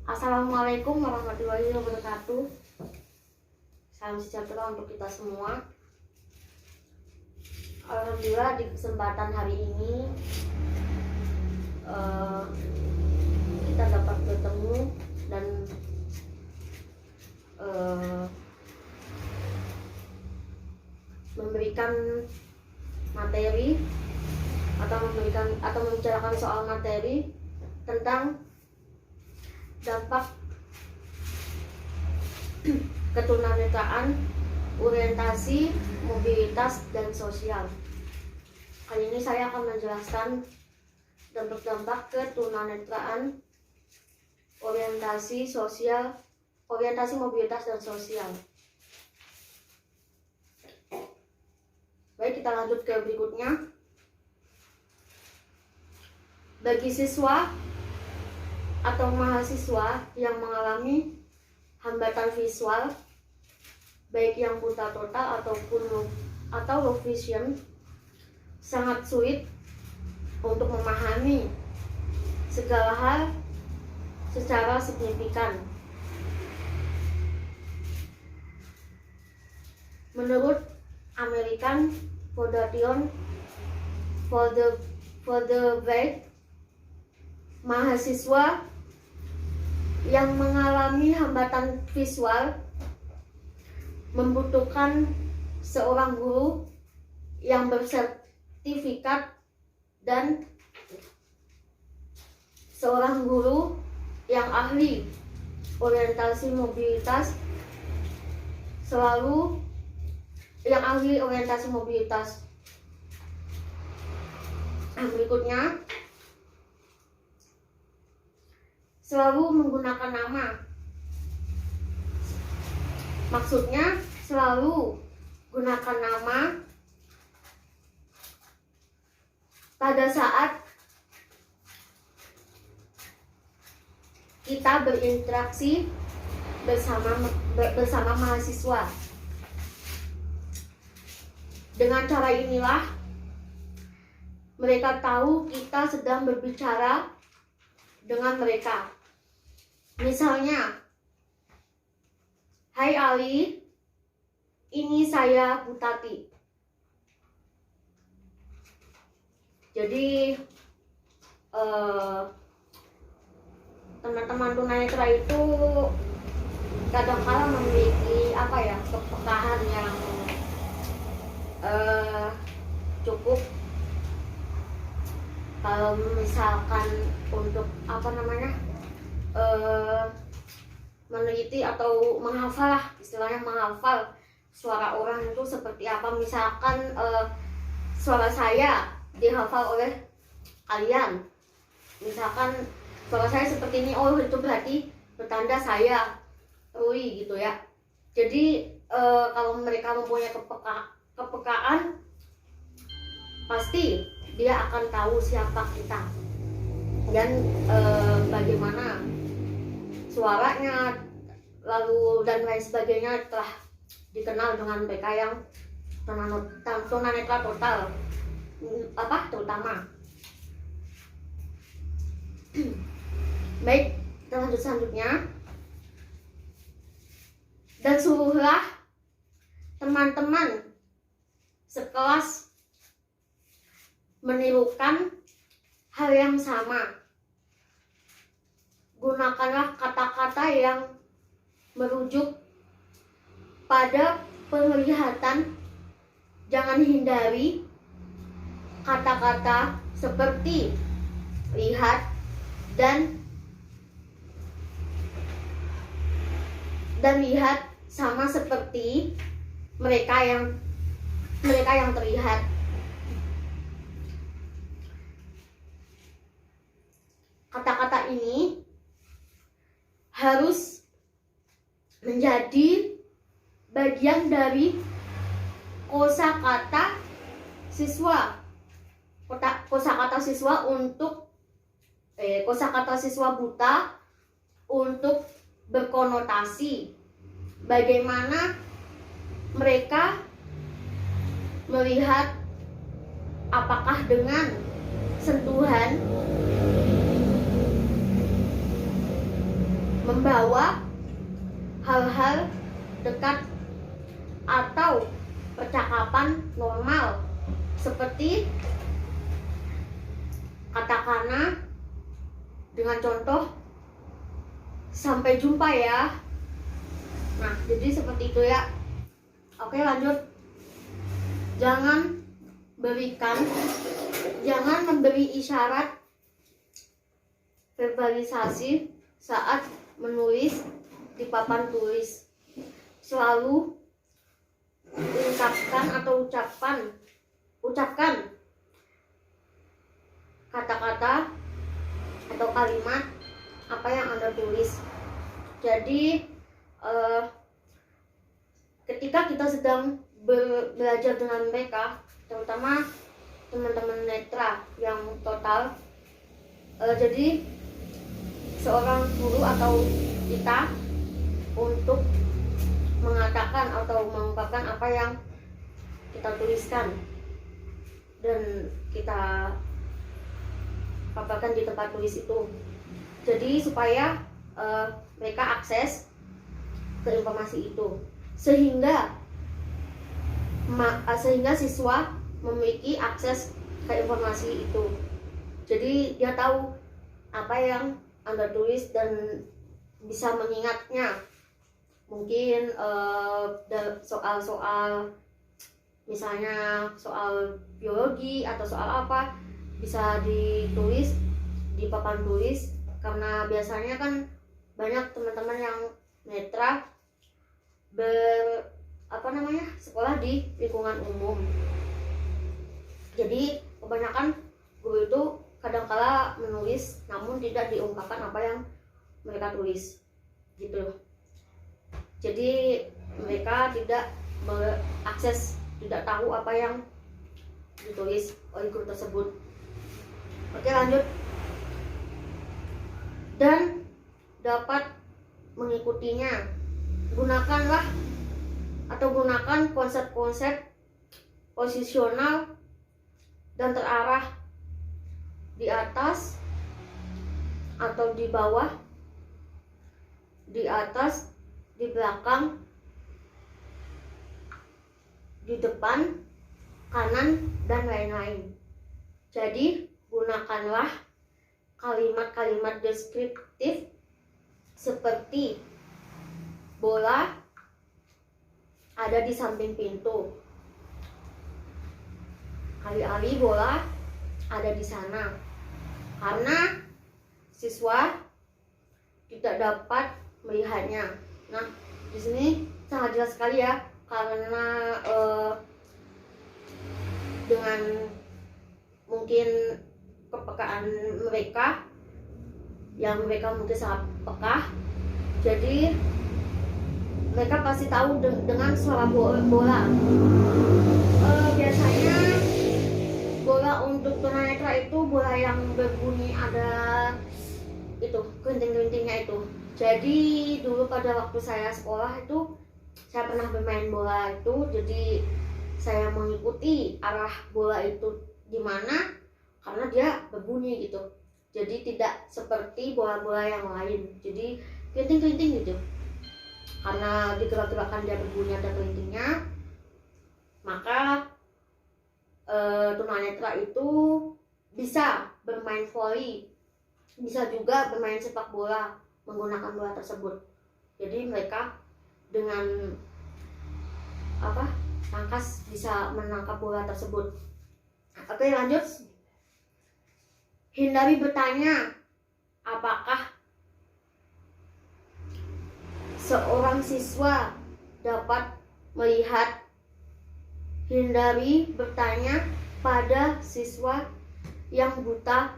Assalamualaikum warahmatullahi wabarakatuh. Salam sejahtera untuk kita semua. Alhamdulillah di kesempatan hari ini kita dapat bertemu dan memberikan materi atau membicarakan soal materi tentang dampak ketunanetraan, orientasi, mobilitas, dan sosial. Kali ini saya akan menjelaskan dampak-dampak ketunanetraan, orientasi sosial, orientasi mobilitas dan sosial. Baik, kita lanjut ke berikutnya. Bagi siswa atau mahasiswa yang mengalami hambatan visual, baik yang buta total atau low vision, sangat sulit untuk memahami segala hal secara signifikan. Menurut American Foundation for the Blind, mahasiswa yang mengalami hambatan visual membutuhkan seorang guru yang bersertifikat dan seorang guru yang ahli orientasi mobilitas Berikutnya, selalu menggunakan nama. Maksudnya selalu gunakan nama pada saat kita berinteraksi bersama mahasiswa. Dengan cara inilah mereka tahu kita sedang berbicara dengan mereka. Misalnya, "Hai Ali, ini saya Butati." Jadi teman-teman tunanetra itu kadang-kala memiliki kepekaan yang cukup. Kalau misalkan untuk meneliti atau menghafal, istilahnya menghafal suara orang itu seperti apa. Misalkan suara saya dihafal oleh kalian, misalkan suara saya seperti ini, oh itu berarti bertanda saya Rui gitu ya. Jadi kalau mereka mempunyai kepekaan, pasti dia akan tahu siapa kita dan bagaimana suaranya, lalu dan lain sebagainya telah dikenal dengan mereka yang tunanetra total, terutama. Baik, kita lanjut selanjutnya. Dan suruhlah teman-teman sekelas menirukan hal yang sama. Gunakanlah kata-kata yang merujuk pada penglihatan. Jangan hindari kata-kata seperti lihat dan lihat sama seperti mereka yang terlihat. Kata-kata ini harus menjadi bagian dari kosakata siswa. Kosakata siswa buta untuk berkonotasi bagaimana mereka melihat, apakah dengan sentuhan membawa hal-hal dekat atau percakapan normal seperti katakanlah dengan contoh sampai jumpa ya. Nah, jadi seperti itu ya. Oke, lanjut. Jangan memberi isyarat verbalisasi saat menulis di papan tulis. Selalu ucapkan kata-kata atau kalimat apa yang Anda tulis. Jadi ketika kita sedang belajar dengan mereka, terutama teman-teman netra yang total, jadi seorang guru atau kita untuk mengatakan atau mengungkapkan apa yang kita tuliskan dan kita paparkan di tempat tulis itu. Jadi supaya mereka akses ke informasi itu, sehingga siswa memiliki akses ke informasi itu. Jadi dia tahu apa yang Anda tulis dan bisa mengingatnya. Mungkin soal-soal, misalnya soal biologi atau soal apa, bisa ditulis di papan tulis, karena biasanya kan banyak teman-teman yang netra sekolah di lingkungan umum. Jadi kebanyakan guru itu kadangkala menulis namun tidak diungkapkan apa yang mereka tulis gitu. Jadi mereka tidak mengakses, tidak tahu apa yang ditulis oleh guru tersebut. Oke, lanjut. Dan dapat mengikutinya. Gunakan konsep-konsep posisional dan terarah di atas atau di bawah, di atas, di belakang, di depan, kanan, dan lain-lain. Jadi gunakanlah kalimat-kalimat deskriptif seperti bola ada di samping pintu. Alih-alih bola ada di sana. Karena siswa tidak dapat melihatnya. Nah, di sini sangat jelas sekali ya, karena dengan mungkin kepekaan mereka yang mereka mungkin sangat peka, jadi mereka pasti tahu dengan suara bola. Biasanya bola untuk tunanetra itu bola yang berbunyi ada itu kerinting-kerintingnya itu. Jadi dulu pada waktu saya sekolah itu saya pernah bermain bola itu, jadi saya mengikuti arah bola itu di mana karena dia berbunyi gitu. Jadi tidak seperti bola-bola yang lain. Jadi kerinting-kerinting gitu. Karena digerak-gerakan dia berbunyi ada kerintingnya, maka tunanetra itu bisa bermain voli, bisa juga bermain sepak bola menggunakan bola tersebut. Jadi mereka dengan tangkas bisa menangkap bola tersebut. Oke, lanjut. Hindari bertanya apakah seorang siswa dapat melihat. Hindari bertanya pada siswa yang buta.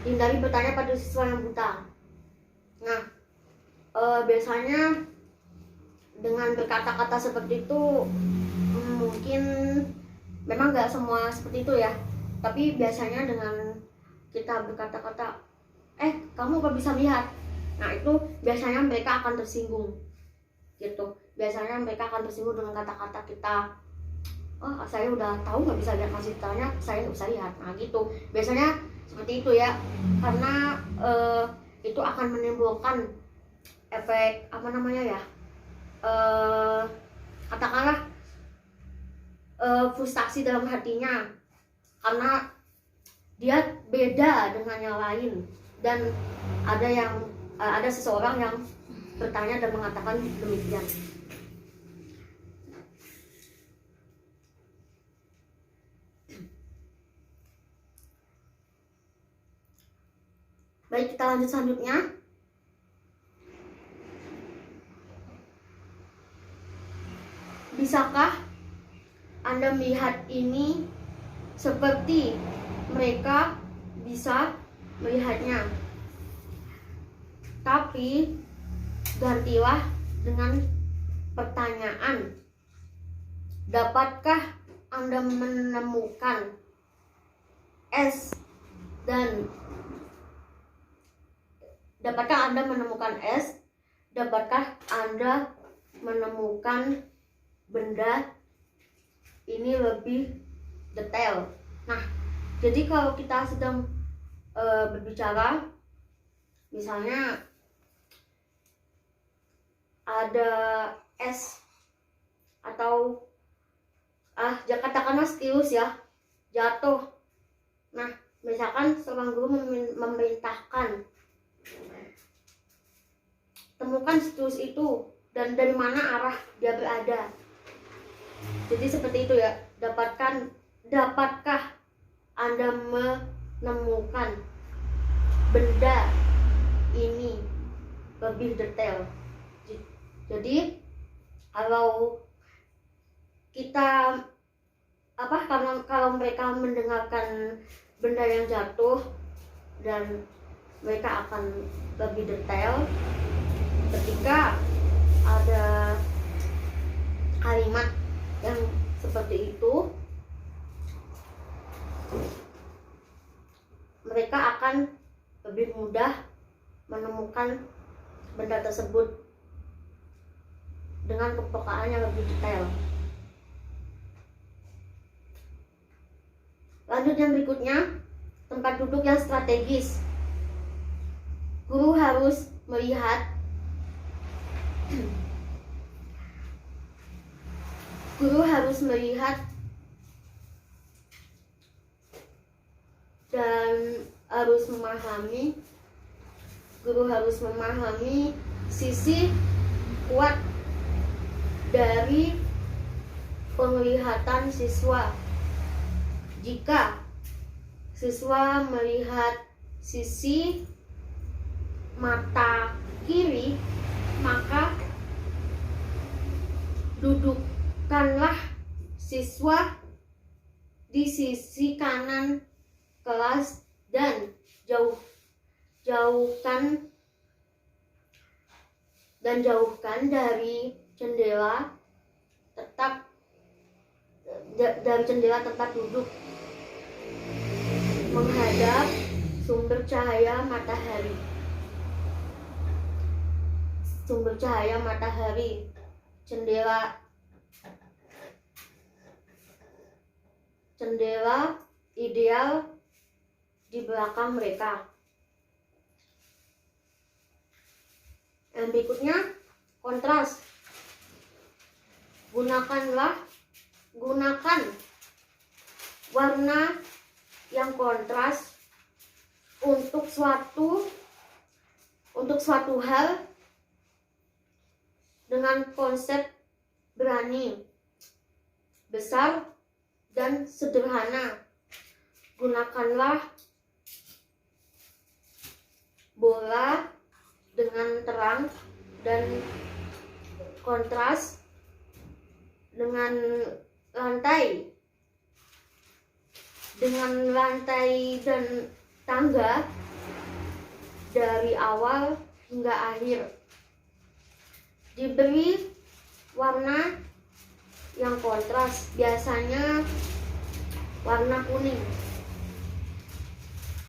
Hindari bertanya pada siswa yang buta. Nah, biasanya dengan berkata-kata seperti itu, mungkin memang nggak semua seperti itu ya, tapi biasanya dengan kita berkata-kata, kamu kok bisa lihat? Nah, itu biasanya mereka akan tersinggung gitu. Biasanya mereka akan tersinggung dengan kata-kata kita, saya udah tahu nggak bisa lihat, masih tanya saya nggak bisa lihat. Nah gitu, biasanya seperti itu ya, karena itu akan menimbulkan efek apa namanya ya, katakanlah frustasi dalam hatinya karena dia beda dengan yang lain, dan ada seseorang yang bertanya dan mengatakan demikian. Baik, kita lanjut selanjutnya. Bisakah Anda melihat ini seperti mereka bisa melihatnya? Tapi gantilah dengan pertanyaan. Dapatkah Anda menemukan es dan dapatkah Anda menemukan es? Dapatkah Anda menemukan benda ini lebih detail? Nah, jadi kalau kita sedang berbicara, misalnya ada es atau katakanlah stylus ya, jatuh. Nah, misalkan seorang guru memerintahkan temukan stylus itu dan dari mana arah dia berada. Jadi seperti itu ya. Dapatkah Anda menemukan benda ini lebih detail? Jadi kalau kita kalau mereka mendengarkan benda yang jatuh dan mereka akan lebih detail ketika ada kalimat yang seperti itu, mereka akan lebih mudah menemukan benda tersebut dengan kepekaan yang lebih detail. Lanjut yang berikutnya, tempat duduk yang strategis. Guru harus melihat dan harus memahami sisi kuat dari penglihatan siswa. Jika siswa melihat sisi mata kiri, maka dudukkanlah siswa di sisi kanan kelas dan jauhkan dari jendela tempat duduk menghadap sumber cahaya matahari. Jendela ideal di belakang mereka. Yang berikutnya, kontras. Gunakan warna yang kontras untuk suatu hal dengan konsep berani, besar, dan sederhana. Gunakanlah bola dengan terang dan kontras dengan lantai dan tangga dari awal hingga akhir. Diberi warna yang kontras, biasanya warna kuning.